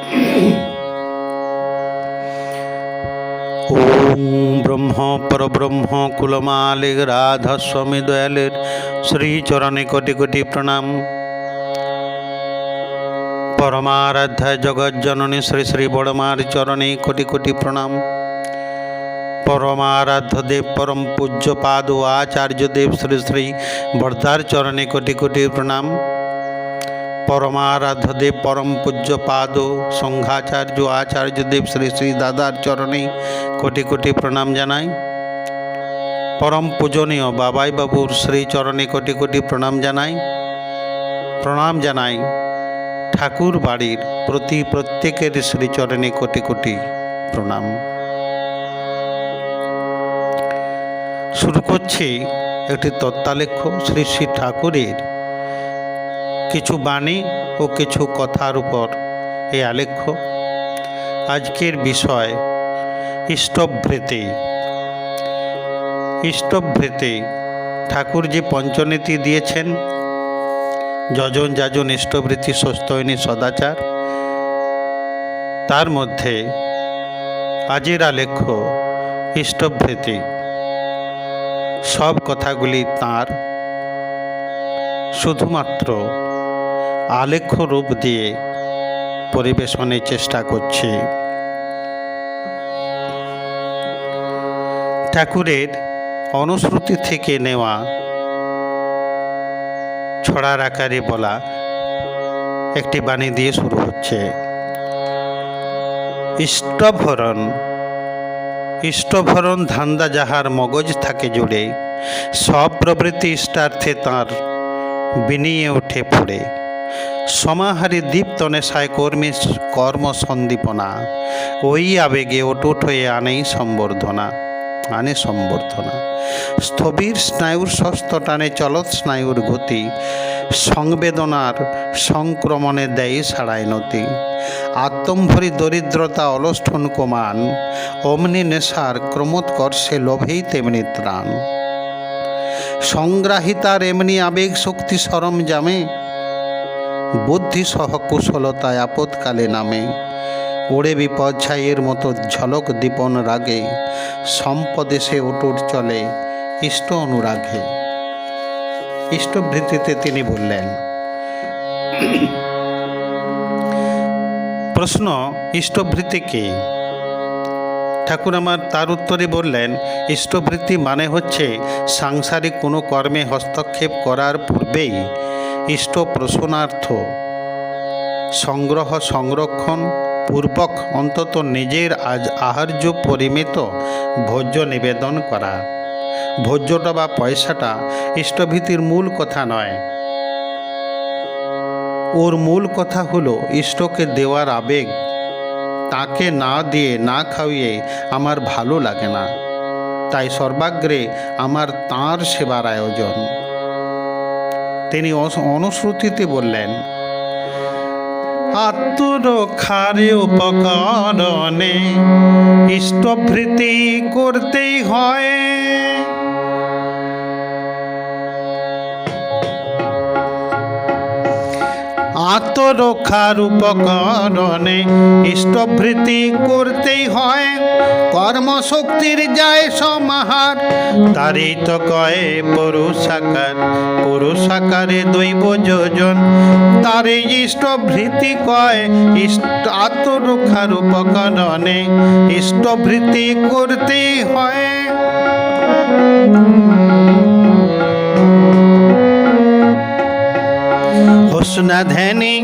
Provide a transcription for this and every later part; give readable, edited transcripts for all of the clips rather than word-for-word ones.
ওম ব্রহ্ম পরব্রহ্ম কুলমালিক রাধা স্বামী দয়ালের শ্রীচরণে কোটি কোটি প্রণাম। পরমারাধ্যায় জগজ্জননী শ্রী শ্রী বড়মার চরণে কোটি কোটি প্রণাম। পরমারাধ্য দেব পরম পূজ্য পাদ ও আচার্য দেব শ্রী শ্রী বর্দার চরণে কোটি কোটি প্রণাম। পরমারাধ্য দেব পরম পূজ্য পাদ ও সংঘাচার্য আচার্য দেব শ্রী শ্রী দাদার চরণে কোটি কোটি প্রণাম জানাই। পরম পূজনীয় বাবাই বাবুর শ্রীচরণে কোটি কোটি প্রণাম জানাই। প্রণাম জানাই ঠাকুর বাড়ির প্রত্যেকের শ্রীচরণে কোটি কোটি প্রণাম। শুরু করছি একটি তত্ত্বালেখ্য শ্রী শ্রী ঠাকুরের কিছু বাণী ও কিছু কথার উপর এই আলেখ্য। আজকের বিষয় ইষ্টভৃতি। ইষ্টভৃতি ঠাকুর যে পঞ্চনীতি দিয়েছেন, যজন যাজন ইষ্টভৃতি স্বস্ত্যয়নী সদাচার, তার মধ্যে আজের আলেখ্য ইষ্টভৃতি। সব কথাগুলি তাঁর, শুধুমাত্র আলেখ্য রূপ দিয়ে পরিবেশনের চেষ্টা করছি। ঠাকুরের অনুশ্রুতি থেকে নেওয়া ছড়ার আকারে বলা একটি বাণী দিয়ে শুরু হচ্ছে। ইষ্টভরণ। ইষ্টভরণ ধান্দা যাহার মগজ থাকে জুড়ে, সব প্রবৃত্তি ইষ্টার্থে তাঁর বিনিয়ে ওঠে পড়ে। সমাহারী দীপ্ত নেশায় কর্ম সন্দীপনা, ওই আবেগে অটুট হয়ে আনে সম্বর্ধনা। স্থবির স্নায়ুর ষষ্ঠ টানে চলত স্নায়ুর গতি, সংবেদনার সংক্রমণে দেয় ছাড়ায় নতি। আত্মম্ভরি দরিদ্রতা অলষ্ঠন কমান, অমনি নেশার ক্রমোৎকর্ষে লোভেই তেমনি ত্রাণ। সংগ্রাহিতার এমনি আবেগ শক্তি সরঞ্জামে, বুদ্ধি সহ কুশলতায় আপদকালে নামে। ওড়ে বিপদ ছাইয়ের মতো ঝলক দীপন রাগে, সম্পদেশে অটুট চলে ইষ্ট অনুরাগে। ইষ্টভৃতিতে তিনি বললেন, প্রশ্ন, ইষ্টভৃতি কি? ঠাকুর আমার তার উত্তরে বললেন, ইষ্টভৃতি মানে হচ্ছে সাংসারিক কোনো কর্মে হস্তক্ষেপ করার পূর্বেই ইষ্ট প্রসন্নার্থ সংগ্রহ সংরক্ষণ পূর্বক অন্তত নিজের আহার্য পরিমিত ভোজ্য নিবেদন করা। ভোজ্যটা বা পয়সাটা ইষ্টভৃতির মূল কথা নয়। ওর মূল কথা হলো ইষ্টকে দেওয়ার আবেগ। তাকে না দিয়ে না খাওয়িয়ে আমার ভালো লাগে না, তাই সর্বাগ্রে আমার তাঁর সেবার আয়োজন। তিনি অনুশ্রুতিতে বললেন, আত্মরক্ষার উপকরণে ইষ্টভৃতি করতেই হয়। আত্মরক্ষার উপকরণে ইষ্টভৃতি করতেই হয়। কর্মশক্তির যায় সমাহার, তারই তো কয় পুরুষাকার। পুরুষাকারে দৈব যোজন, তারই ইষ্টভৃতি কয়। আত্মরক্ষার উপকরণে ইষ্টভৃতি করতেই হয়। হোসনা ধ্যানী,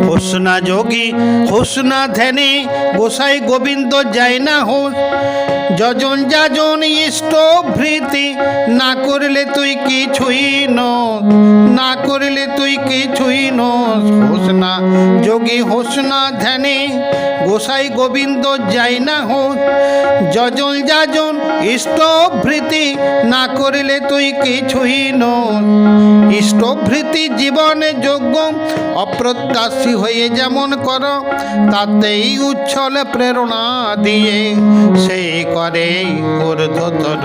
হোসনা যোগী, হোসনা ধ্যানী গোসাই গোবিন্দ যায় না হোস। যজন যাজন ইষ্টভৃতি না করলে তুই কিছুই নস, না করলে তুই কিছুই নস। হোসনা যোগী হোসনা ধ্যানী গোসাই গোবিন্দ যায় না হোস। যজন যাজন ইষ্টভৃতি না করলে তুই কিছুই নস। ইষ্টভৃতি জীবনে যোগ্য অপ্রত্যাশী হয়ে যেমন করো, তাতেই উচ্ছল প্রেরণা দিয়ে সেই করে ঊর্ধ্বতর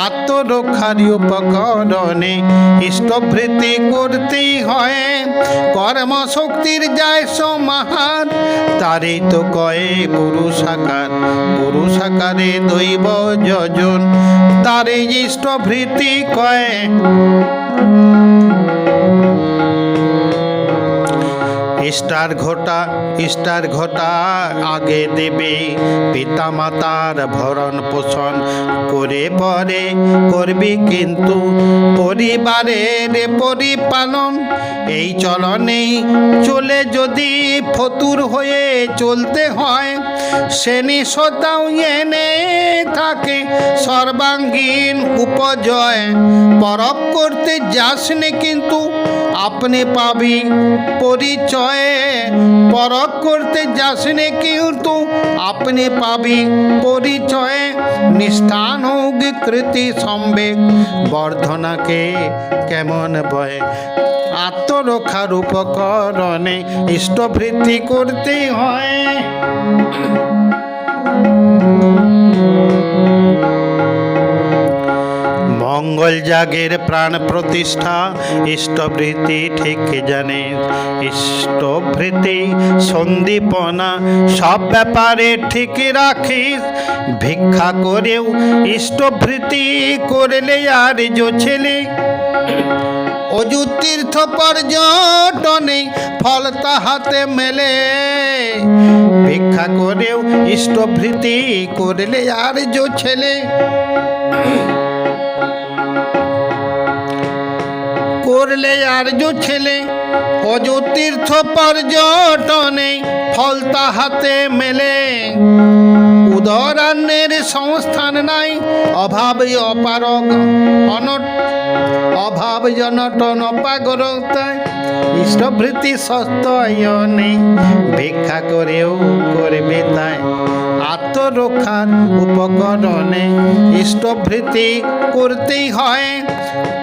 আত্মরক্ষারই উপকরণে ইষ্টভৃতি করতেই হয়। কর্মশক্তির যায় সমাহার, তারই তো কয়ে পুরুষাকার। পুরুষাকারে দৈব যজন, তারে ইষ্টভৃতি কয়ে। ইষ্টার ঘটা আগে দেবে, পিতা মাতার ভরণ পোষণ করে পরে করবি কিন্তু পরিবারের পরিপালন। এই চলনেই চলে যদি ফতুর হয়ে চলতে হয়, শ্রেণীশতাও এনে থাকে সর্বাঙ্গীন উপজয়। পরব করতে যাস নে কিন্তু আপনি পাবি পরিচয়। পরব করতে যাস নে কিন্তু আপনি পাবি পরিচয়। নিষ্ঠান কৃতি সম্বেক বর্ধনাকে কেমন বয়। আত্মরক্ষার উপকরণে ইষ্টভৃতি করতে হয়। মঙ্গল জাগের প্রাণ প্রতিষ্ঠা ইষ্টভৃতি ঠিক জানে। ইষ্টভৃতি সন্দীপনা সব ব্যাপারে ঠিক রাখিস। ভিক্ষা করেও ইষ্টভৃতি করলে আর যে ছেলে, অযু তীর্থ পর্যটনে ফল তাহাতে মেলে। ভিক্ষা করেও ইষ্টভৃতি করলে আর যে ছেলে, করলে আর যে ছেলে, অযু তীর্থ পর্যটনে ফল তাহাতে মেলে। উদরান্নের সংস্থান নাই, অভাব অপারগ অভাব জনটন অপাগরতায়। ইষ্টভৃতি সস্তয়নে ভিক্ষা করেও করবে তাই। আত্মরক্ষার উপকরণে ইষ্টভৃতি করতেই হয়।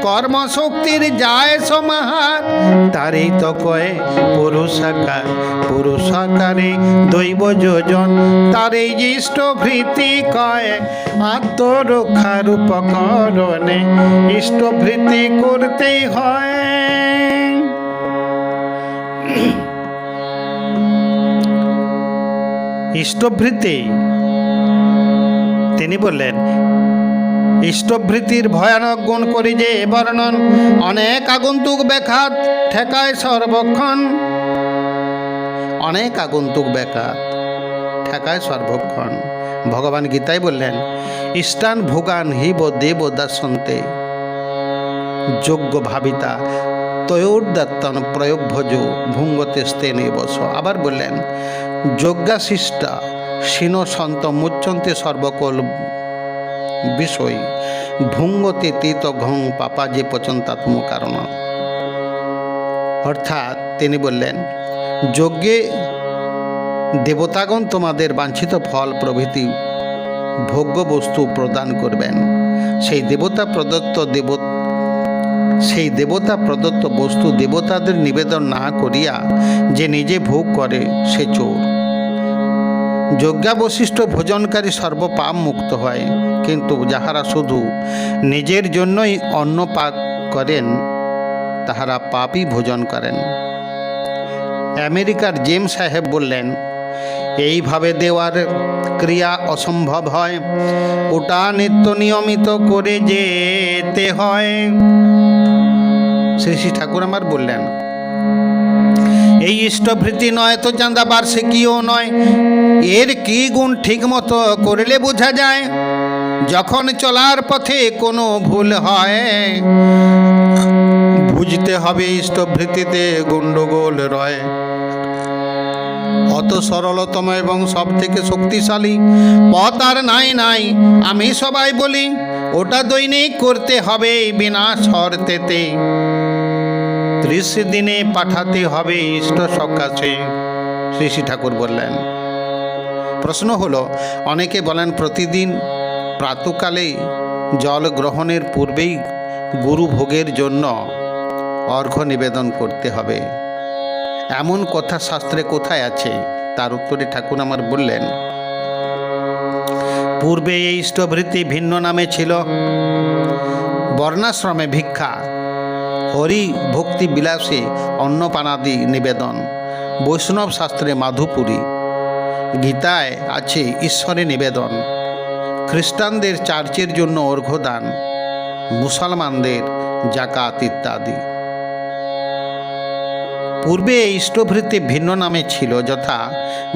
কর্মশক্তির যায় সমাহার, তারই তো কয়ে পুরুষাকার। পুরুষাকারে দৈব যোজন, তারই ইষ্টভৃতি কয়। আত্মরক্ষার উপকরণে ইষ্টভৃতি করতেই হয়। ইষ্টভৃতি তিনি বললেন, ইষ্টভৃতির ভয়ানক গুণ করি যে বর্ণন। অনেক আগন্তুক ব্যাঘাত ঠেকায় সর্বক্ষণ। অনেক আগন্তুক ব্যাঘাত ঠেকায় সর্বক্ষণ। ভগবান গীতায় বললেন, ইষ্টান ভোগান হিব দেব দাসন্তে যোগ্য ভাবিতা তয়োর্দাত্তন প্রয়োভ্যজ ভুঙ্গতে স্তেনে বস। আবার বললেন, যজ্ঞাশিষ্টা শীন সন্ত মুচ্চন্তে সর্বকল বিষয় ভুঙ্গতে তীত ঘং পাপা যে পচন্তাত্ম কারণ। অর্থাৎ তিনি বললেন, যজ্ঞে দেবতাগণ তোমাদের বাঞ্ছিত ফল প্রভৃতি ভোগ্য বস্তু প্রদান করবেন। সেই দেবতা প্রদত্ত বস্তু দেবতাদের নিবেদন না করিয়া যে নিজে ভোগ করে সে চোর। যজ্ঞাবশিষ্ট ভোজনকারী সর্বপাপ মুক্ত হয়, কিন্তু যাহারা শুধু নিজের জন্যই অন্ন পাক করেন তাহারা পাপই ভোজন করেন। আমেরিকার জেমস সাহেব বললেন, এইভাবে দেওয়ার ক্রিয়া অসম্ভব হয়, ওটা নিত্য নিয়মিত করে যেতে হয়। শ্রী শ্রী ঠাকুর আমার বললেন, এই ইষ্টভৃতি নয় তো চাঁদা বার্ষিকীও নয়। এর কি গুণ ঠিক মতো করলে বোঝা যায়। যখন চলার পথে কোনো ভুল হয়, বুঝতে হবে ইষ্টভৃতিতে গণ্ডগোল রয়। অত সরলতম এবং সব থেকে শক্তিশালী পথ আর নাই। আমি সবাই বলি, ওটা দৈনিক করতে হবে বিনা শর্তেতে। 30 দিনে পাঠাতে হবে ইষ্ট সকাশে। শ্রী শ্রী ঠাকুর বললেন। প্রশ্ন হলো, অনেকে বলেন প্রতিদিন প্রাতঃকালে জল গ্রহণের পূর্বেই গুরু ভোগের জন্য অর্ঘ্য নিবেদন করতে হবে। এমন কথা শাস্ত্রে কোথায় আছে? তার উত্তরে ঠাকুর আমার বললেন, পূর্বে এই ইষ্টভৃতি ভিন্ন নামে ছিল। বর্ণাশ্রমে ভিক্ষা, হরি ভক্তি বিলাসে অন্নপানাদি নিবেদন, বৈষ্ণব শাস্ত্রে মাধুপুরী, গীতায় আছে ঈশ্বরে নিবেদন, খ্রিস্টানদের চার্চের জন্য অর্ঘ্যদান, মুসলমানদের জাকাত ইত্যাদি। পূর্বে এই ইষ্টভৃতি ভিন্ন নামে ছিল, যথা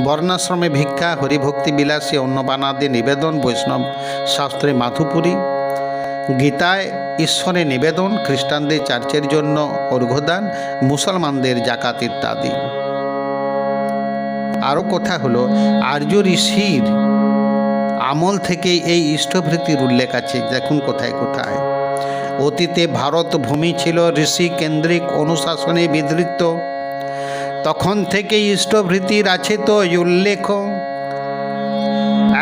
বর্ণাশ্রমে ভিক্ষা, হরিভক্তি বিলাসী অন্নপানাদি নিবেদন, বৈষ্ণব শাস্ত্রে মাধুপুরী, গীতায় ঈশ্বরে নিবেদন, খ্রিস্টানদের চার্চের জন্য অর্ঘ্যদান, মুসলমানদের জাকাত ইত্যাদি। আরও কথা হলো, আর্য ঋষির আমল থেকে এই ইষ্টভৃতির উল্লেখ আছে। দেখুন কোথায় কোথায়। অতীতে ভারত ভূমি ছিল ঋষি কেন্দ্রিক অনুশাসনে বিধৃত। তখন থেকে ইষ্টভৃতির আছে তো উল্লেখ।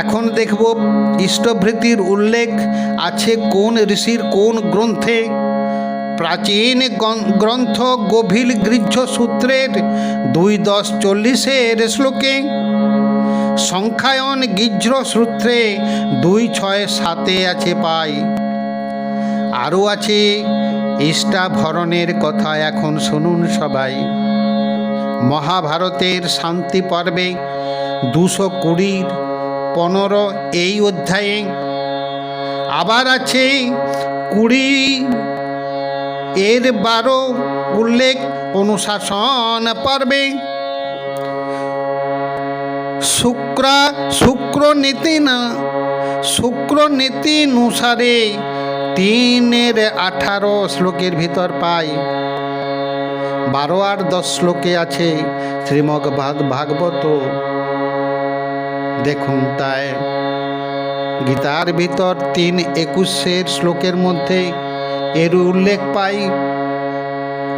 এখন দেখব ইষ্টভৃতির উল্লেখ আছে কোন ঋষির কোন গ্রন্থে। প্রাচীন গ্রন্থ গভীর গৃহ্য সূত্রের 2:10-40 শ্লোকে, সংখ্যায়ন গৃহ্য সূত্রে 2:6-7 আছে পাই। আরও আছে ইষ্টাভরণের কথা। এখন শুনুন সবাই। মহাভারতের শান্তি পর্বে 220-15 এই অধ্যায়ে। আবার আছে 20-12 উল্লেখ অনুশাসন পর্বে। শুক্র নীতি অনুসারে 3-18 শ্লোকের ভিতর পাই। 12 আর 10 শ্লোকে আছে শ্রীমদ্ ভাগবত। দেখুন তাই গীতার ভিতর 3:21 শ্লোকের মধ্যে এর উল্লেখ পাই।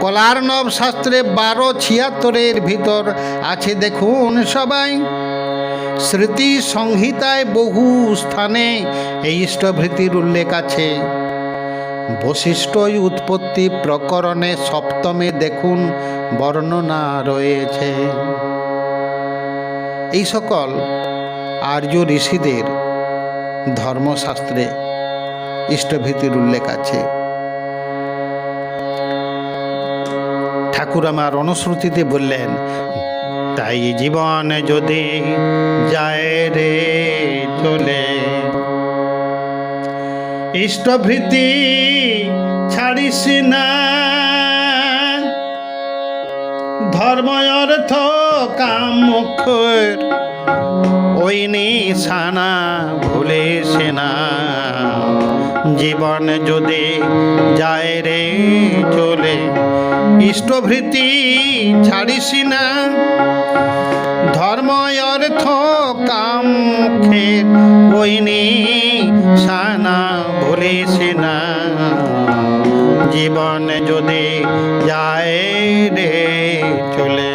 কলার্ণব শাস্ত্রে 12:76 ভিতর আছে। দেখুন সবাই। স্মৃতি সংহিতায় বহু স্থানে এই ইষ্টভৃতির উল্লেখ আছে। বশিষ্ঠ উৎপত্তি প্রকরণে 7মে দেখুন বর্ণনা রয়েছে। এই সকল আর্য ঋষিদের ধর্মশাস্ত্রে ইষ্টভৃতির উল্লেখ আছে। ঠাকুর আমার অনুশ্রুতিতে বললেন, তাই জীবন যদি যায় রে চলে, ইষ্টভৃতি ছাড়িস না, ধর্ম অর্থ কাম মোক্ষের ওই নিশানা ভুলিস না। জীবন যদি যায় রে চলে, ইষ্টভৃতি ছাড়িস না, ধর্ম অর্থ কাম মোক্ষের ওই নিশানা ভুলিস না। জীবন যদি যায় রে চলে।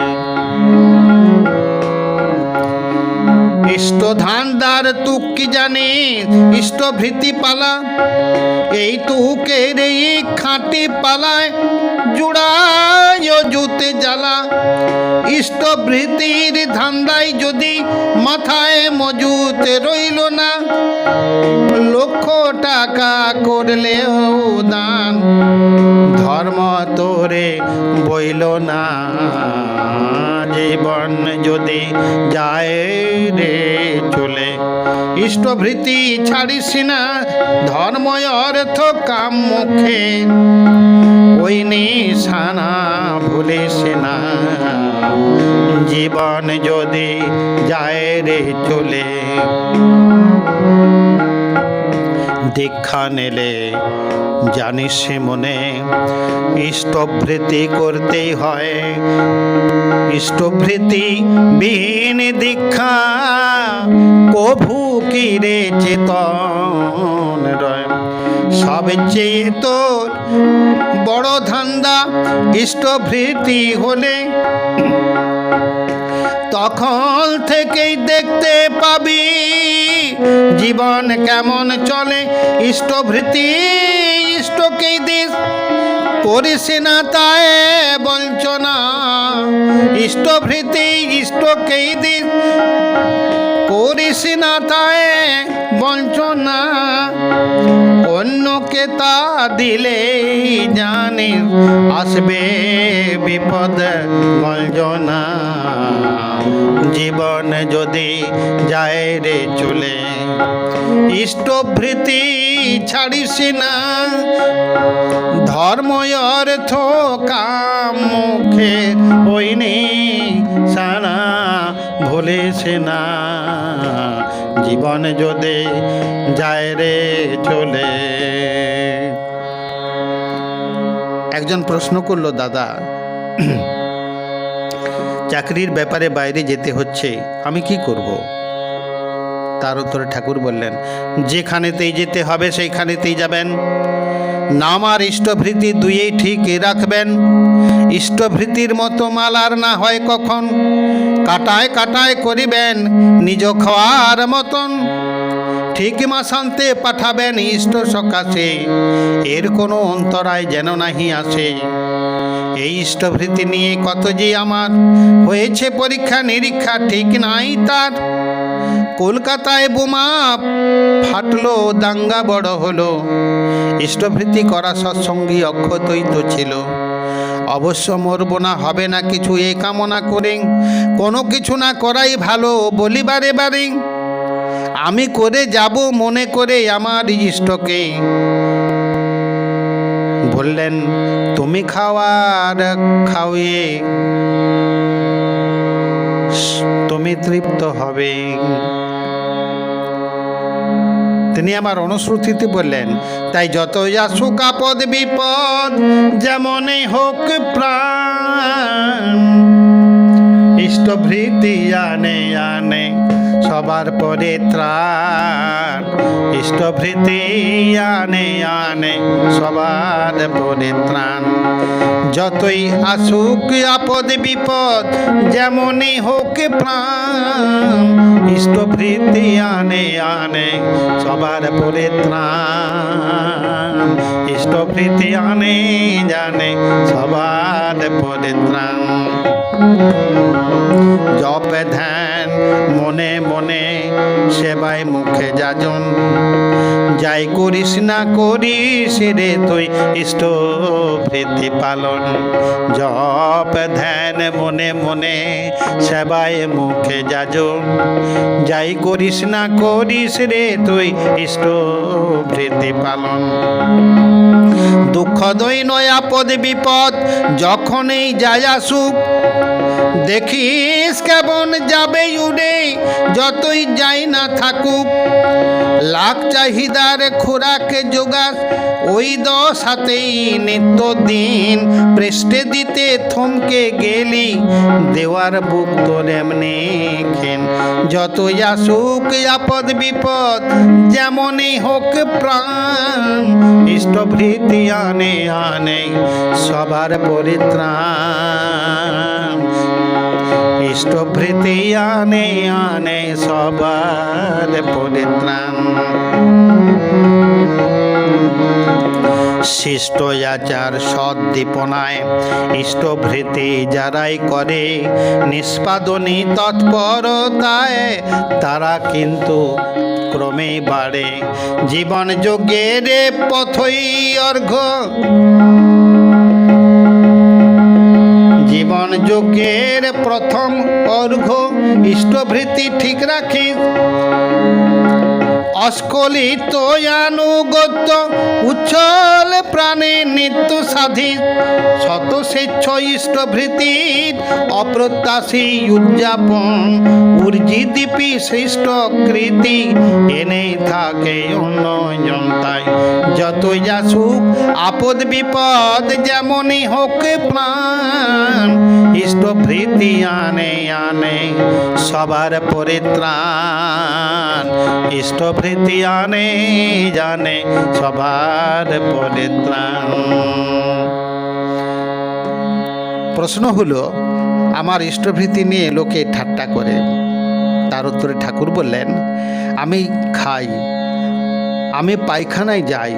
ইষ্ট ধান্দার তুক কি জানে, ইষ্টভৃতি পালা এই তুকের এই খাঁটি পালায় জুড়ায় জুতে জ্বালা। ইষ্টভৃতির ধান্দায় যদি মাথায় মজুত রইল না, 1,00,000 টাকা করলেও দান ধর্ম তোরে বইল না। জীবন যদি যায় রে চলে, ইষ্টভৃতি ছাড়িস না, ধর্ম অর্থ কাম মুখে ওই নিশানা ভুলিস না। জীবন যদি যায় রে চলে। দীক্ষা নিলে জানিস মনে, ইষ্টভৃতি করতেই হয়। ইষ্টভৃতি বিহীন দীক্ষা কভু কি রে চেতন রয়। সবচেয়ে তোর বড় ধান্দা ইষ্টভৃতি হলে, তখন থেকেই দেখতে পাবি জীবন কেমন চলে। ইষ্টভৃতি ইষ্টকেই দিস, করিস না তাই বঞ্চনা। ইষ্ট ইষ্টভৃতি ইষ্টকেই দিন করিস না তাই বঞ্চনা, অন্যকে তা দিলেই জানিস আসবে বিপদ গঞ্জনা। জীবন যদি যায় রে চলে ইষ্টভৃতি ছাড়িস না, ধর্ম অর্থ কাম মুখের হইনি সারা ভুলিস না। জীবন যদি যায় রে চলে। একজন প্রশ্ন করলো, দাদা চাকরির ব্যাপারে বাইরে যেতে হচ্ছে, আমি কি করব? তার উত্তরে ঠাকুর বললেন, যেখানেতেই যেতে হবে সেইখানেতেই যাবেন, নাম আর ইষ্টভৃতি দুইয়েই ঠিক রাখবেন। ইষ্টভৃতির মতো মাল আর না হয় কখন, কাটায় কাটায় করিবেন নিজ খাওয়ার মতন। ঠিক মাসান্তে পাঠাবেন ইষ্ট সকাশে, এর কোনো অন্তরায় যেন নাহি আসে। এই ইষ্টভৃতি নিয়ে কত যে আমার হয়েছে পরীক্ষা নিরীক্ষা, ঠিক নাই তার। কলকাতায় বোমা ফাটলো, দাঙ্গা বড় হলো, ইষ্টভৃতি করা সৎসঙ্গী অক্ষতই তো ছিল। অবশ্য মরব না, হবে না কিছু এ কামনা করে, কোনো কিছু না করাই ভালো বলি বারে বারে। আমি করে যাব মনে করে আমার ইষ্টকে। বললেন, তুমি খাওয়ার খাওয়িয়ে তুমি তৃপ্ত হবে। তিনি আমার অনুশ্রুতিতে বললেন, তাই যতই আসুক আপদ বিপদ যেমনই হোক প্রাণ, ইষ্টভৃতি আনে আনে সবার পরে ত্রাণ। ইষ্টভৃতি আনে আনে সবার পরে ত্রাণ। যতই আসুক আপদ বিপদ যেমনই হোক প্রাণ, ইষ্টভৃতি আনে আনে সবার পরে ত্রাণ। ইষ্টভৃতি আনে জানে সবার পরে ত্রাণ। জপ ধ্যান মনে মনে সেবায় মুখে যাজন, যাই করিস না করিস রে তুই ইষ্টভৃতি পালন। জপ ধ্যান মনে মনে সেবায় মুখে যাজন, যাই করিস না করিস রে তুই ইষ্টভৃতি পালন। দুঃখ দৈন আপদ বিপদ যখনই যায় আসুক, দেখিস কেমন যাবে উড়ে যতই যাই না থাকুক। লাখ চাহিদার খোরাক জোগাস ওই দশাতেই নিত্য দিন, পৃষ্ঠে দিতে থমকে গেলি দেওয়ার বুক তোর এমনি খেন। যতই আসুক আপদ বিপদ যেমনই হোক প্রাণ, ইষ্টভৃতি আনে আনে সবার পরিত্রাণ। ইষ্টভৃতি আনে আনে সবার পরিত্রাণ। শিষ্ট আচার সদ্দীপনায় ইষ্টভৃতি যারাই করে, নিষ্পাদনী তৎপরতায় তারা কিন্তু ক্রমে বাড়ে। জীবন যোগের পথই অর্ঘ্য, জীবন যোগের প্রথম অর্ঘ্য ইষ্টভৃতি ঠিক রাখি। অস্খলিত আনুগত্য উচ্ছল প্রাণে নিত্য সাধি, শত স্বেচ্ছ ইষ্টভৃতির অপ্রত্যাশী উদযাপন। ঊর্জিদীপী সৃষ্ট কৃতি এনে থাকে উন্নয়ন। তাই যতই আসুক আপদ বিপদ যেমনই হোক প্রাণ, ইষ্টভৃতি আনে আনে সবার পরিত্রাণ। ইষ্টভৃতি আনে জানে সবার পরিত্রাণ। প্রশ্ন হলো, আমার ইষ্টভৃতি নিয়ে লোকে ঠাট্টা করে। তার উত্তরে ঠাকুর বললেন, আমি খাই, আমি পায়খানায় যাই,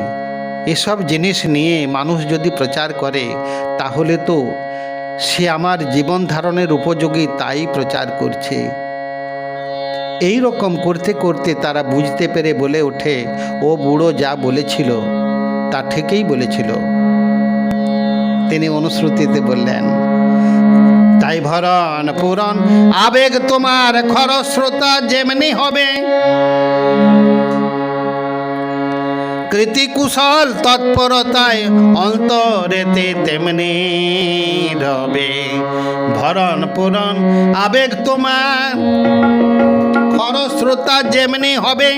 এসব জিনিস নিয়ে মানুষ যদি প্রচার করে তাহলে তো সে আমার জীবন ধারণের উপযোগী তাই প্রচার করছে। এই রকম করতে করতে তারা বুঝতে পেরে বলে ওঠে, ও বুড়ো যা বলেছিল তা ঠিকই বলেছিল। তিনি অনুশ্রুতিতে বললেন, তাই ভরণ পুরন আবেগ তোমার খরস্রোতা যেমনি হবে, কৃতি কুশল তৎপরতায় অন্তরেতে তেমনি রবে। ভরণ পুরন আবেগ তোমার খরস্রোতা যেমনি হবে,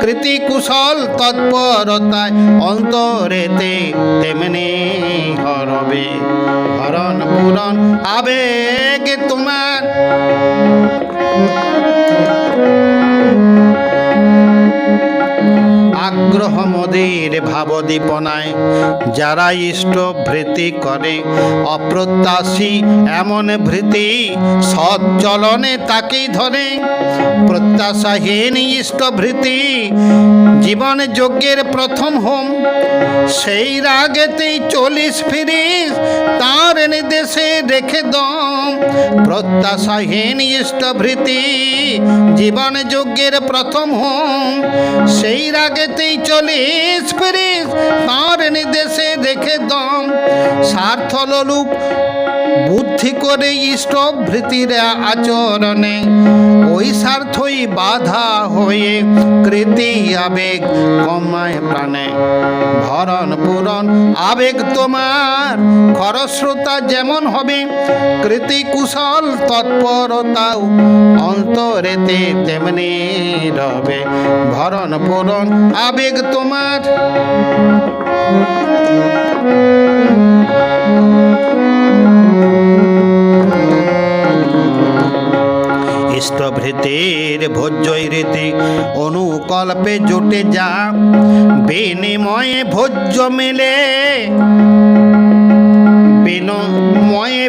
কৃতি কুশল তৎপরতায় অন্তরেতে তেমনি হবে। ভরণ পুরন আবেগ তোমার আগ্রহ মদের ভাবদীপনায় যারা ইষ্ট ভৃতি করে, অপ্রত্যাশী এমন ভৃতি সচ্চলনে তাকেই ধরে। প্রত্যাশাহীন ইষ্ট ভৃতি জীবন যজ্ঞের প্রথম হোম, সেই রাগেতেই 40 ফিরিস তার নির্দেশে রেখে দম। প্রত্যাশাহীন ইষ্ট ভৃতি জীবন যজ্ঞের প্রথম হোম, সেই রাগেতেই 40 ফিরিস তার নির্দেশে রেখে দম। স্বার্থ লোলুপ বুদ্ধি করে ইষ্ট ভৃতির আচরণে, ওই স্বার্থই বাধা হয়ে কৃতি আবেগ কমায় প্রাণে। ভরণ পুরন আবেগ তোমার খরস্রোতা যেমন হবে, কৃতি কুশল তৎপরতাও অন্তরেতে তেমনি রবে। ভরণ পুরন আবেগ তোমার ইষ্টভৃতির ভোজ্যই রীতি অনুকল্পে জোটে যা, বিনিময়ে ভোজ্য মেলে, বিনিময়ে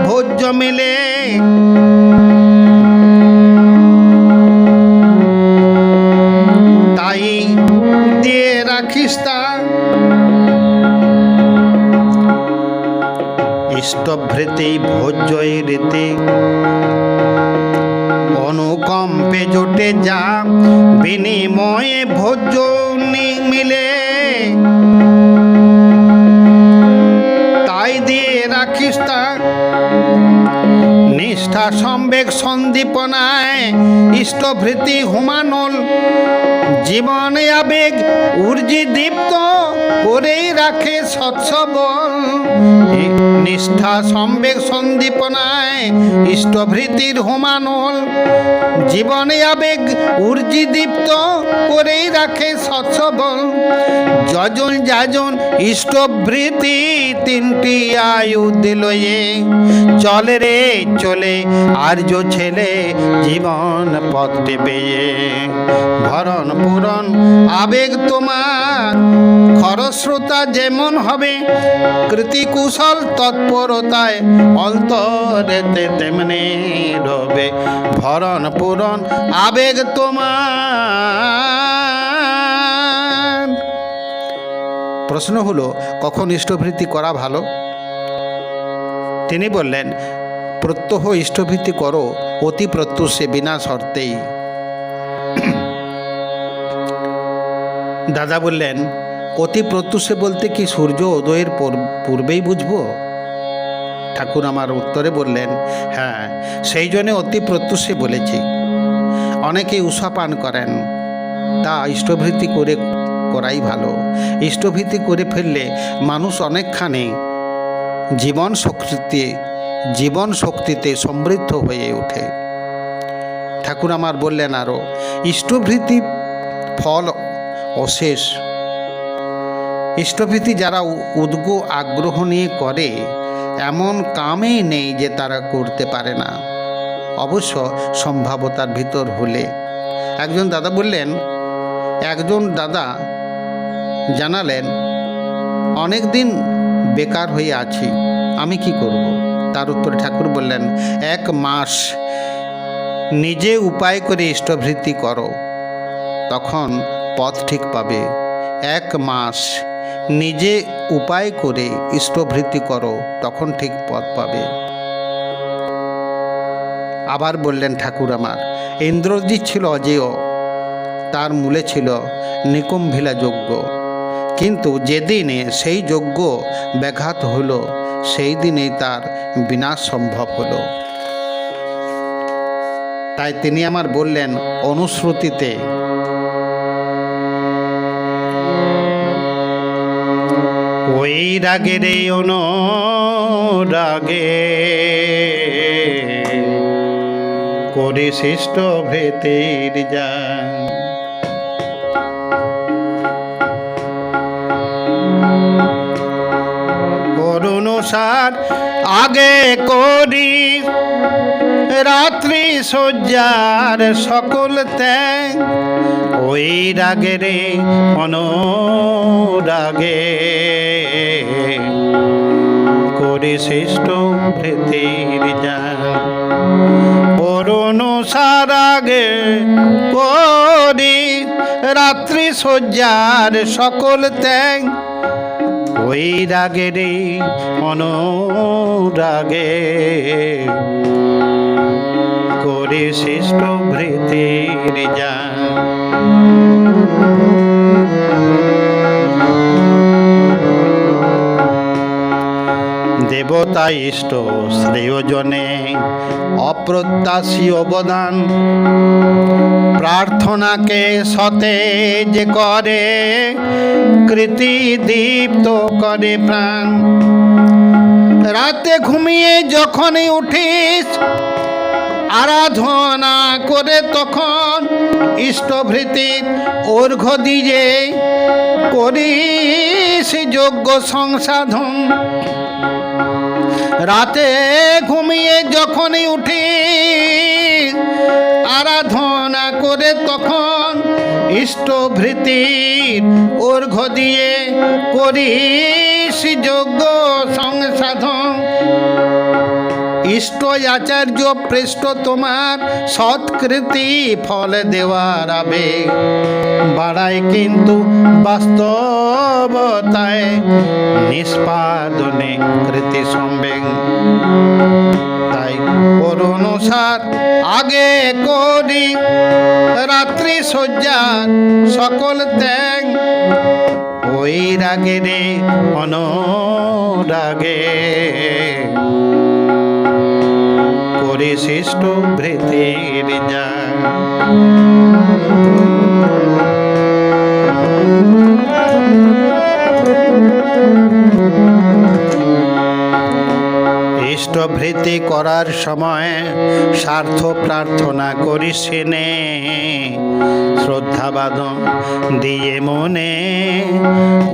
ভোজ্য মেলে। তাই দিয়ে রাখিস তা, ইষ্টভৃতি ভোজ্যই রীতি অনুকম্পে জোটে যা, বিনিময়ে ভোজ্য মিলে। তাই দিয়ে রাখিস তা, নিষ্ঠা সম্বেগ সন্দীপনায় ইষ্টভৃতি হুমানল, জীবন আবেগ ঊর্জি দীপ্ত করেই রাখে সৎসবল। নিষ্ঠা সম্বেগ সন্দীপনায় ইষ্টভৃতির হুমানল, জীবন আবেগ ঊর্জি দীপ্ত করেই রাখে সৎসবল। যজন যাজন ইষ্টভৃতি তিনটি আয়ু দিলয়ে, চলে রে চলে আর্য ছেলে জীবন পথে পেয়ে। ভরণ পুরন আবেগ তোমার খরস্রোতা যেমন হবে, কৃতি কুশল তৎপরতায় অন্তরেতে তেমনি রবে। ভরণ পুরন আবেগ তোমার। প্রশ্ন হলো, কখন ইষ্টভৃতি করা ভালো? তিনি বললেন, প্রত্যহ ইষ্টভৃতি করো অতি প্রত্যুষে বিনা শর্তেই। দাদা বললেন, অতি প্রত্যুষে বলতে কি সূর্য উদয়ের পূর্বেই বুঝবো? ঠাকুর আমার উত্তরে বললেন, হ্যাঁ, সেই জন্যে অতি প্রত্যুষে বলেছি। অনেকেই উষা পান করেন, তা ইষ্টভৃতি করাই ভালো। ইষ্টভৃতি করে ফেললে মানুষ অনেকখানি জীবন শক্তিতে সমৃদ্ধ হয়ে ওঠে। ঠাকুর আমার বললেন আরও, ইষ্টভৃতি ফল অশেষ। ইষ্টভৃতি যারা উদ্গ আগ্রহ নিয়ে করে, এমন কামেই নেই যে তারা করতে পারে না, অবশ্য সম্ভাবতার ভিতর হলে। একজন দাদা বললেন, একজন দাদা জানালেন, অনেক দিন বেকার হয়ে আছি, আমি কি করব? তার উত্তরে ঠাকুর বললেন, 1 মাস নিজে উপায় করে ইষ্টভৃতি করো, তখন পথ ঠিক পাবে। 1 মাস নিজে উপায় করে ইষ্টভৃতি করো, তখন ঠিক পথ পাবে। আবার বললেন ঠাকুর আমার, ইন্দ্রজিৎ ছিল অজেয়, তার মূলে ছিল নিকুম্ভিলা যজ্ঞ, কিন্তু যেদিনে সেই যজ্ঞ ব্যাঘাত হলো সেই দিনেই তার বিনাশ সম্ভব হলো। তাই তিনি আমার বললেন অনুশ্রুতিতে, ওই রাগে রে অনুরাগে করে শিষ্ট ভৃতির যান, করুণসার আগে করি রাত্রি শয্যার সকল ত্যাগ, ওই রাগে রে অনুরাগে করে শ্রেষ্ঠ ভৃতির যান, করুণসার আগে করি রাত্রি শয্যার সকল ত্যাগ, ওই রাগে রে অনুরাগে করে শ্রেষ্ঠ ভৃতির যান। দেবতা ইষ্ট শ্রেয়জনে অপ্রত্যাশী অবদান, প্রার্থনাকে সতেজ করে কৃতি দীপ্ত করে প্রাণ, রাতে ঘুমিয়ে যখনই উঠিস আরাধনা করে তখন ইষ্টভৃতির অর্ঘ্য দিয়ে করিস যোগ্য সংসাধন, রাতে ঘুমিয়ে যখনই উঠি আরাধনা করে তখন ইষ্টভৃতির অর্ঘ্য দিয়ে করিস যোগ্য সংসাধন, ইষ্ট আচার্য পৃষ্ঠ তোমার সৎকৃতি ফল দেওয়ার আবেগ বাড়ায়, কিন্তু বাস্তবতায় নিষ্পাদনে কৃতি সম্বেগ, তাই অনুসার আগে করি রাত্রি শয্যার সকল ত্যাগ, ওই রাগে রে অনুরাগে করে শ্রেষ্ঠ ভৃতির যান। ইষ্টভৃতি করার সময় স্বার্থ প্রার্থনা করিস নে, শ্রদ্ধাবাদন দিয়ে মনে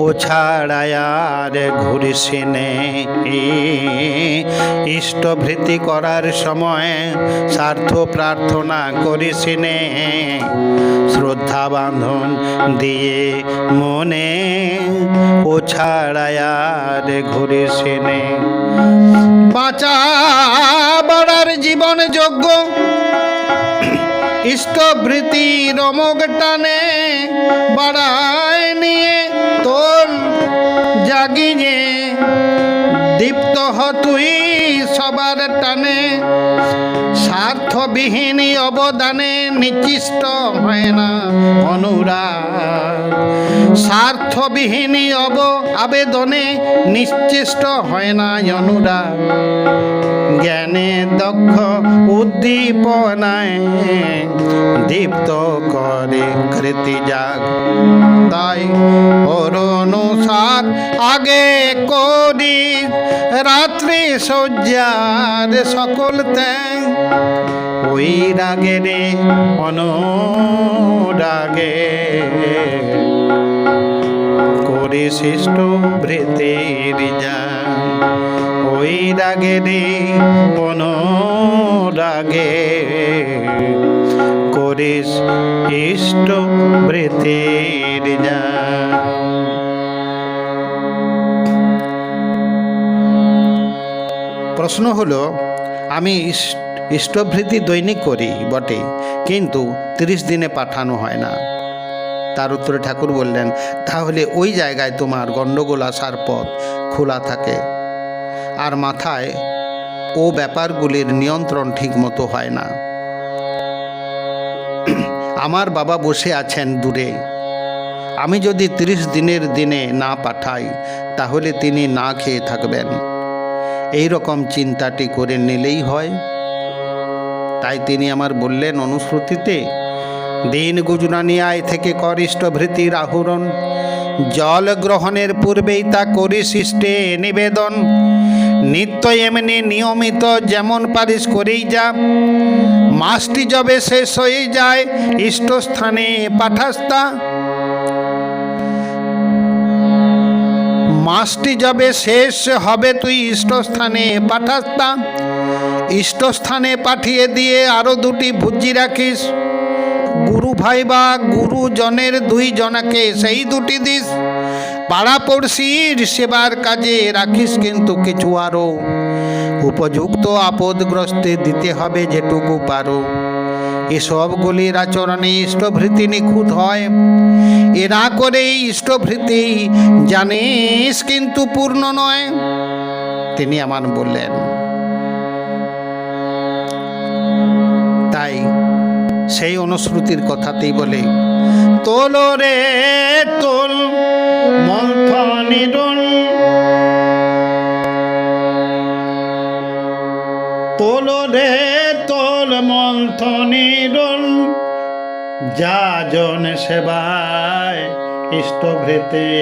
ও ছাড়ায়ার ঘুরিস নে। ইষ্টভৃতি করার সময় স্বার্থ প্রার্থনা করিস নে, শ্রদ্ধা বাঁধন দিয়ে মনে ও ছাড়ায়ার ঘুরিস নে। বাঁচা বাড়ার জীবন যোগ্য ইষ্টভৃতি রমক টানে, বাড়ায় নিয়ে তোর জাগিয়ে দীপ্ত হ তুই সবার টানে, স্বার্থবিহীন অবদানে নিশ্চিষ্ট হয় না অনুরাগ, স্বার্থবিহীন আবেদনে নিশ্চিষ্ট হয় না অনুরাগ, জ্ঞানে দক্ষ উদ্দীপনায় দীপ্ত করে কৃতি জাগ, তাই ওর অনুসার আগে করি রাত্রি শয্যার সকল ত্যাগ, ওই রাগে রে অনুরাগে করে শ্রেষ্ঠ ভৃতির যান, ওই রাগে রে অনুরাগে করে ইষ্ট ভৃতির যান। প্রশ্ন হলো, আমি ইষ্টভৃতি দৈনিক করি বটে, কিন্তু 30 দিনে পাঠানো হয় না। তার উত্তরে ঠাকুর বললেন, তাহলে ওই জায়গায় তোমার গণ্ডগোল আসার পথ খোলা থাকে, আর মাথায় ও ব্যাপারগুলির নিয়ন্ত্রণ ঠিকমতো হয় না। আমার বাবা বসে আছেন দূরে, আমি যদি 30 দিনের দিনে না পাঠাই তাহলে তিনি না খেয়ে থাকবেন, এই রকম চিন্তাটি করে নিলেই হয়। তাই তিনি আমার বললেন অনুশ্রুতিতে, দিন গুজরানি আয় থেকে কর ইষ্টভৃতির আহরণ, জল গ্রহণের পূর্বেই তা করি শিষ্টে নিবেদন, নিত্য এমনি নিয়মিত যেমন পারিস করেই যা, মাসটি যবে শেষ হয়ে যায় ইষ্টস্থানে পাঠাস্তা। মাসটি যবে শেষ হবে তুই ইষ্টস্থানে পাঠাস্তা, ইষ্টস্থানে পাঠিয়ে দিয়ে আরো 2টি ভুজি রাখিস, গুরু ভাই বা গুরুজনের 2 জনাকে সেই 2টি দিস, পাড়া পড়শির সেবার কাজে রাখিস কিন্তু কিছু আরো, উপযুক্ত আপদগ্রস্তে দিতে হবে যেটুকু পারো। এসবগুলির আচরণে ইষ্টভৃতি নিখুঁত হয়, এ না করেই ইষ্টভৃতি জানিস কিন্তু পূর্ণ নয়। তিনি আমার বললেন, তাই সেই অনুশ্রুতির কথাতেই বলে, তোল রে তোল মন্থনী দোল, তোল রে তোল মন্থনী দোল, যাজন সেবায় ইষ্টভৃতি।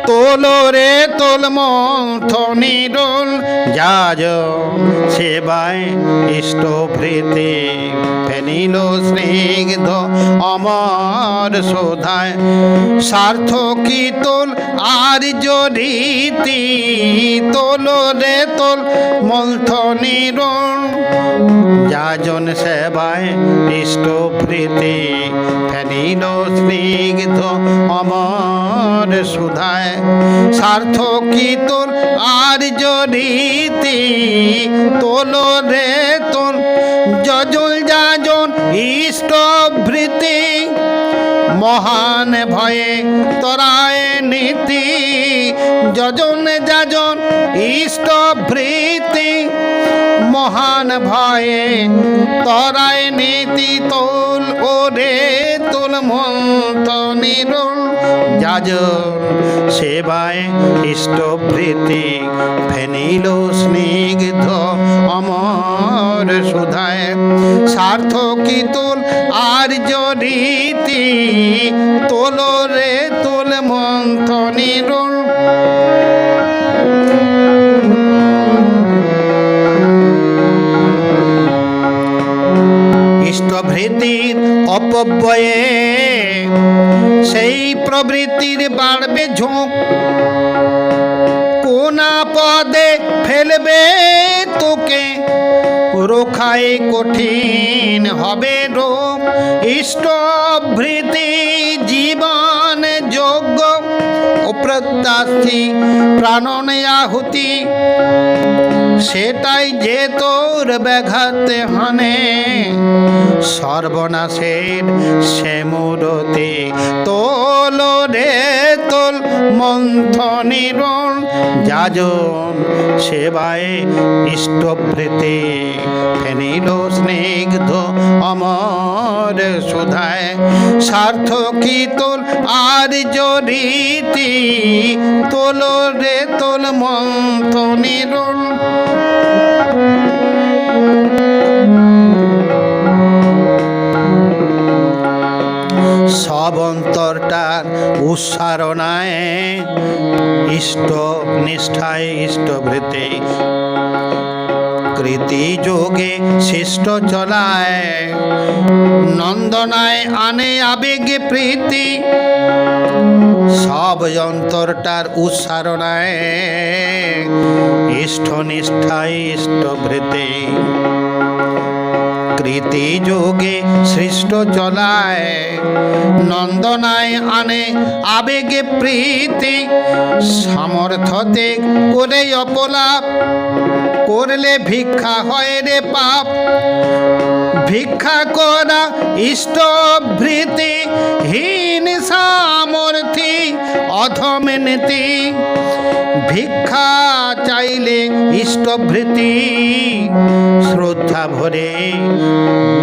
তোল রে তোল মন্থনী দোল, যাজন সেবায় ইষ্টভৃতি। ফেনিল স্নিগ্ধ অমর শোধায়, সার্থকী তোল আর্য রীতি। তোল রে তোল মন্থনী দোল, যাজন সেবায় ইষ্টভৃতি। ফেনিল স্নিগ্ধ অমর সুধায়, সার্থকী তোল আর্য রীতি। তোল রে তোল যজন যাজন ইষ্টভৃতি, মহান ভয়ে তরায় নীতি। যজন যাজন ইষ্টভৃতি, মহান ভয়ে তরায় নীতি। তোল ও রে তোল মন্থনী দোল, যাজন সেবায় ইষ্টভৃতি। ফেনিল স্নিগ্ধ অমর সুধায়, সার্থকী তোল আর্য রীতি। তোল রে তোল মন্থনী দোল। ইষ্টভৃতির অপব্যয়ে সেই প্রবৃত্তির বাড়বে ঝোঁক, কোন পদে ফেলবে তোকে, রোখায় কঠিন হবে রোগ। ইষ্টভৃতি জীবন যোগ্য, অপ্রত্যাশী প্রাণন আহুতি, সেটাই যে তোর ব্যাঘাত হানে, সর্বনাশের সে মূরতি। তোল রে তোল মন্থনী দোল, যাজন সেবায় ইষ্টভৃতি। ফেনিল স্নিগ্ধ অমর সুধায়, সার্থকী তোল আর্য রীতি। তোল রে তোল মন্থনী দোল। সব অন্তরটার উচ্চারণায় ইষ্ট নিষ্ঠায় ইষ্টভৃতি। কৃতি যোগে শিষ্ট চলায়, নন্দনায় আনে আবেগে প্রীতি। সব অন্তরটার উচ্চারণায় ইষ্ট নিষ্ঠায় ইষ্টভৃতি। কৃতি যোগে সৃষ্ট চলায়, নন্দনায় আনে আবেগে প্রীতি। সামর্থ্যতে করে অপলাপ, করলে ভিক্ষা হয় রে পাপ। ভিক্ষা করা ইষ্টভৃতি হীন সামর্থ্যে অধম নীতি। ভিক্ষা চাইলে ইষ্টভৃতি শ্রদ্ধা ভরে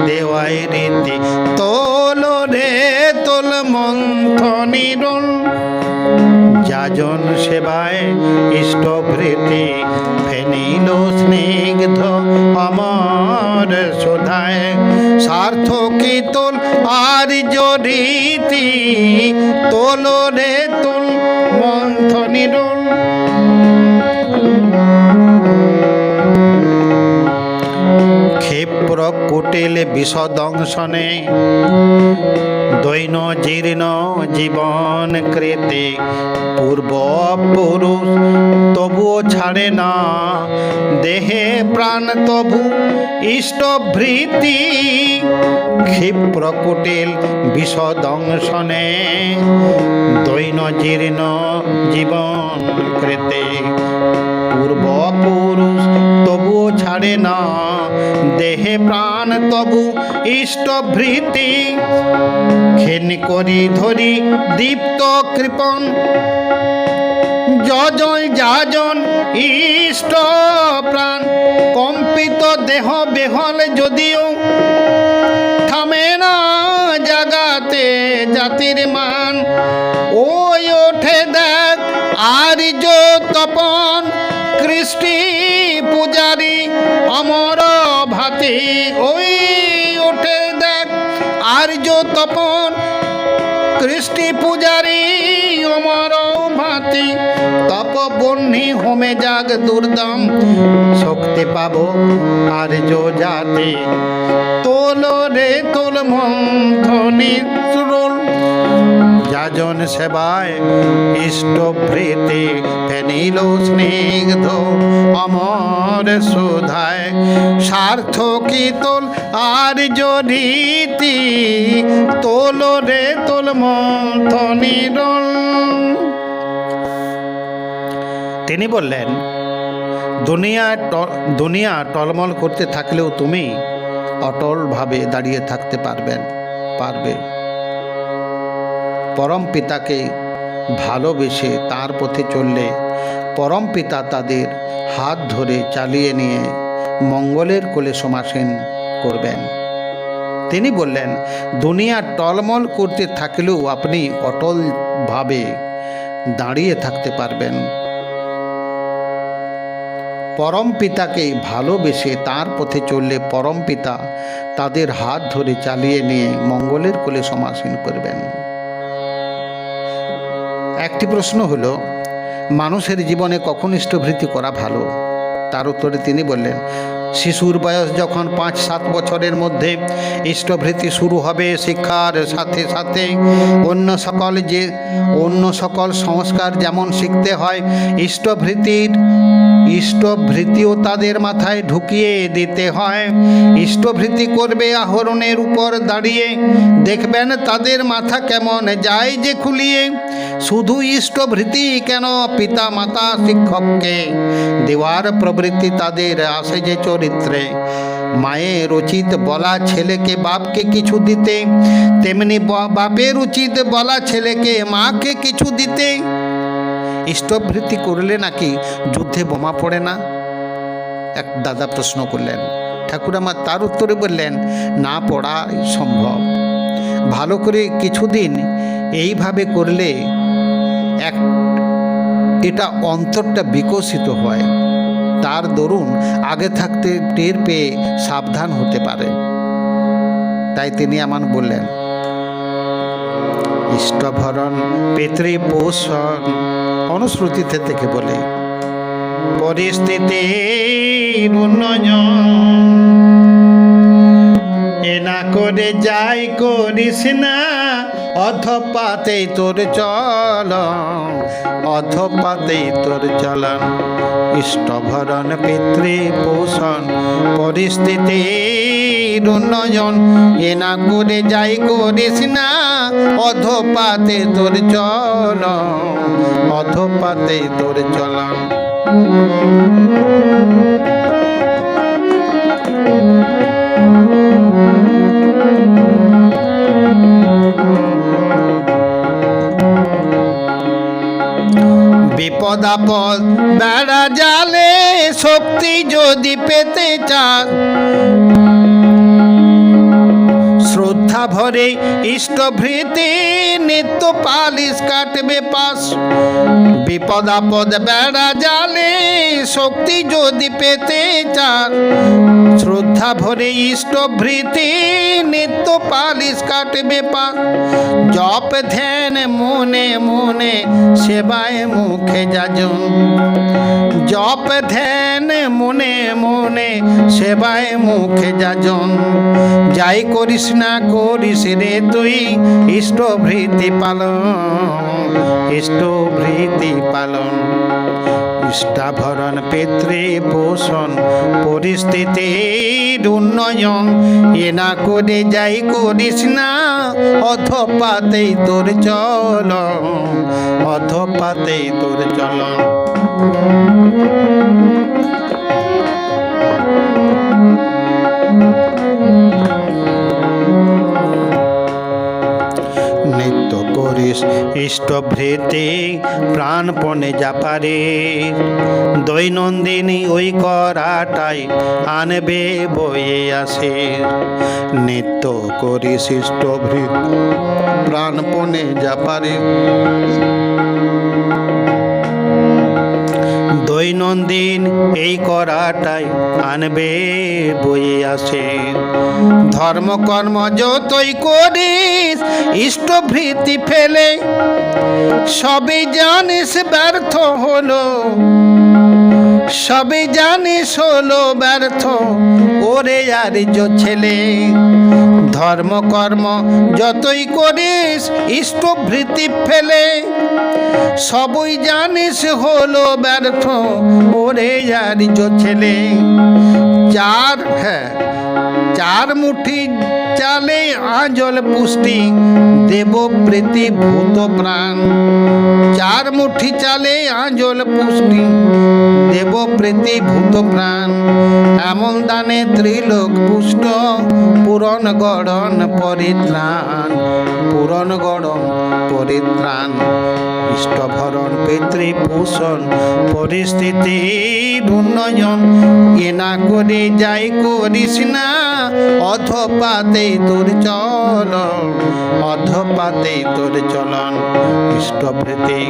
দেওয়াই রীতি। তোল রে তোল মন্থনী রোল, যাজন সেবায় ইষ্টভৃতি ফেনিল স্নিগ্ধ অমর শোধায়। সার্থকী তোল আর্য রীতি, তোল রে তোল মন্থনী রোল। ক্ষিপ্র কুটিল বিষদংশনে দৈন জীর্ণ জীবন কৃতে। পূর্ব পুরুষ তবুও ছাড়ে না দেহে প্রাণ তবু ইষ্টভৃতি। ক্ষিপ্র কুটিল বিষদংশনে দৈন জীর্ণ জীবন কৃতে। পূর্ব পুরুষ তবুও ছাড়ে না দেহে প্রাণ তবু ইষ্টভৃতি। ক্ষীণ করি ধরি দীপ্ত কৃপণ যজয় যাজন ইষ্ট প্রাণ। কম্পিত দেহ বেহল যদিও থামে না জাগাতে জাতির মান। ওই ওঠে দেখ আর্য তপন কৃষ্টি পূজারি অমর ভাতি। ওই ওঠে দেখ আর্য তপন কৃষ্টি পূজারি অমর ভাতি। তপবহ্নি হোমে যাগ দুর্দম শক্তি পাবো আর্য জাতি। তোল রে তোল মন্থনী রোল, যাজন সেবায় ইষ্টভৃতি ফেনিল স্নিগ্ধ অমর শোধায়। সার্থকী তোল আর্য রীতি, তোল রে তোল মন্থনী রোল। তিনি বললেন, দুনিয়া টলমল করতে থাকলেও তুমি অটলভাবে দাঁড়িয়ে থাকতে পারবে। পরম পিতাকে ভালোবেসে তার পথে চললে পরম পিতা তাদের হাত ধরে চালিয়ে নিয়ে মঙ্গলের কোলে সমাসীন করবেন। তিনি বললেন, দুনিয়া টলমল করতে থাকলেও আপনি অটলভাবে দাঁড়িয়ে থাকতে পারবেন। পরম পিতাকে ভালোবেসে তার পথে চললে পরম পিতা তাদের হাত ধরে চালিয়ে নিয়ে মঙ্গলের কোলে সমাসীন করবেন। একটি প্রশ্ন হলো, মানুষের জীবনে কখন ইষ্টভৃতি করা ভালো? তার উত্তরে তিনি বললেন, শিশুর বয়স যখন 5-7 বছরের মধ্যে ইষ্টভৃতি শুরু হবে, শিক্ষার সাথে সাথে অন্য সকল সংস্কার যেমন শিখতে হয়, ইষ্টভৃতিও তাদের মাথায় ঢুকিয়ে দিতে হয়। ইষ্টভৃতি করবে আহরণের উপর দাঁড়িয়ে, দেখবেন তাদের মাথা কেমন যায় যে খুলিয়ে। শুধু ইষ্টভৃতি কেন, পিতা মাতা শিক্ষককে দেওয়ার প্রবৃত্তি তাদের আসে যে চরিত্রে। মায়ের উচিত বলা ছেলেকে বাপকে কিছু দিতে, তেমনি বাপের উচিত বলা ছেলেকে মাকে কিছু দিতে। ইষ্টভৃতি করলে নাকি যুদ্ধে বোমা পড়ে না? এক দাদা প্রশ্ন করলেন। ঠাকুর আমার তার উত্তরে বললেন, না পড়াই সম্ভব। ভালো করে কিছুদিন এইভাবে করলে এটা অন্তরটা বিকশিত হয়, তার দরুন আগে থাকতে টের পেয়ে সাবধান হতে পারে। তাই তিনি আমার বললেন, ইষ্টভরণ পিতৃপোষণ অনুশ্রুতিতে থেকে বলে, পরিস্থিতির উন্নয়ন এনা করে যাই করিস না, অধপাতেই তোর চলন। ইষ্টভরণ পিতৃপোষণ পরিস্থিতির উন্নয়ন এনা করে যাই করিস না, অধপাতে তোর চলন। বিপদ আপদ বেড়া জালে শক্তি যদি পেতে চান, শ্রদ্ধা ভরে ইষ্টভৃতি নিত্য পালিশ কাটবে পাশ। বিপদ আপদ বেড়া জালে শক্তি যদি পেতে চান, শ্রদ্ধা ভরে ইষ্টভৃতি নিত্য পালিশ কাটবে পাশ। জপ ধ্যান মনে মনে সেবায় মুখে যাজন, জপ ধ্যান মনে মনে সেবায় মুখে যাজন। যাই করিস না করিস রে তুই ইষ্টভৃতি পালন, ইষ্টভৃতি পালন। ইষ্টাভরণ পিতৃ পোষণ পরিস্থিতির উন্নয়ন, এ না করে যাই করিস না অধপাতেই তোর চলন, অধপাতেই তোর চলন। নিত্য করিস ইষ্টভৃতি প্রাণপণে যা পারে, দৈনন্দিনী ওই করাটাই আনবে বয়ে আসে। নিত্য করিস ইষ্টভৃতি প্রাণপণে যা পারে, দৈনন্দিন এই করাটাই আনবে বয়ে আসে। ধর্মকর্ম যতই করিস ইষ্টভৃতি ফেলে, সবই জানিস ব্যর্থ হলো, সবই জানিস হলো ব্যর্থ ওরে আর্য ছেলে। ধর্মকর্ম যতই করিস ইষ্টভৃতি ফেলে, সবই জানিস হলো ব্যর্থ ওরে আর্য ছেলে। চার মুঠি চালে আঁজল পুষ্টি দেব প্রীতি ভূত প্রাণ, চার মুঠি চালে আঁজল পুষ্টি দেব প্রীতি ভূত প্রাণ। এমন দানে ত্রিলোক পুষ্ট পুরন গড়ন পরিত্রাণ, পুরন গড়ন পরিত্রাণ। ইষ্টভরণ পিতৃ পোষণ পরিস্থিতির উন্নয়ন, এ না করে যাই করিস না অধপাতেই তোর চলন, অধপাতেই তোর চলন। ইষ্টভৃতি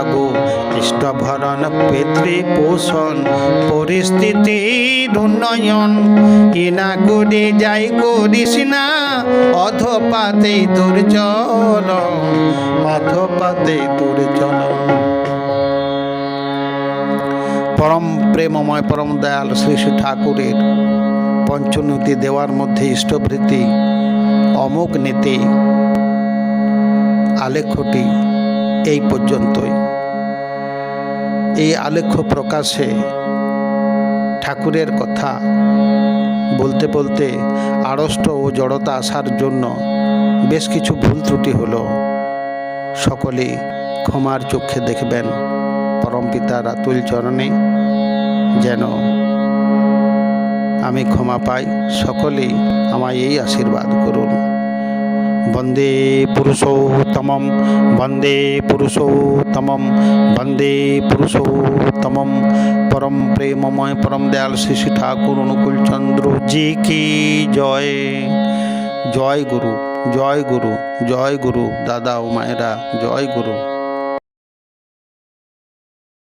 আগো ইষ্টভরণ পিতৃ পোষণ পরিস্থিতির উন্নয়ন, এ না করে যাই করিস না অধপাতেই তোর চলন, অধপাতেই তোর চলন। পরম প্রেমময় পরম দয়াল শ্রী শ্রী ঠাকুরের পঞ্চনীতি দেওয়ার মধ্যে ইষ্টভৃতি অমোঘ নীতি আলেখ্যটি এই পর্যন্তই। এই আলেখ্য প্রকাশে ঠাকুরের কথা বলতে বলতে আড়ষ্ট ও জড়তা আসার জন্য বেশ কিছু ভুল ত্রুটি হলো, সকলেই ক্ষমার চক্ষে দেখবেন। পরমপিতার আতুল চরণে যেন আমি ক্ষমা পাই, সকলেই আমায় এই আশীর্বাদ করুন। বন্দে পুরুষোত্তমম, বন্দে পুরুষোত্তমম, বন্দে পুরুষোত্তমম। পরম প্রেমময় পরম দয়াল শ্রী শ্রী ঠাকুর অনুকূল চন্দ্র জি কি জয়। জয় গুরু, জয় গুরু, জয় গুরু। দাদা ও মায়েরা জয় গুরু।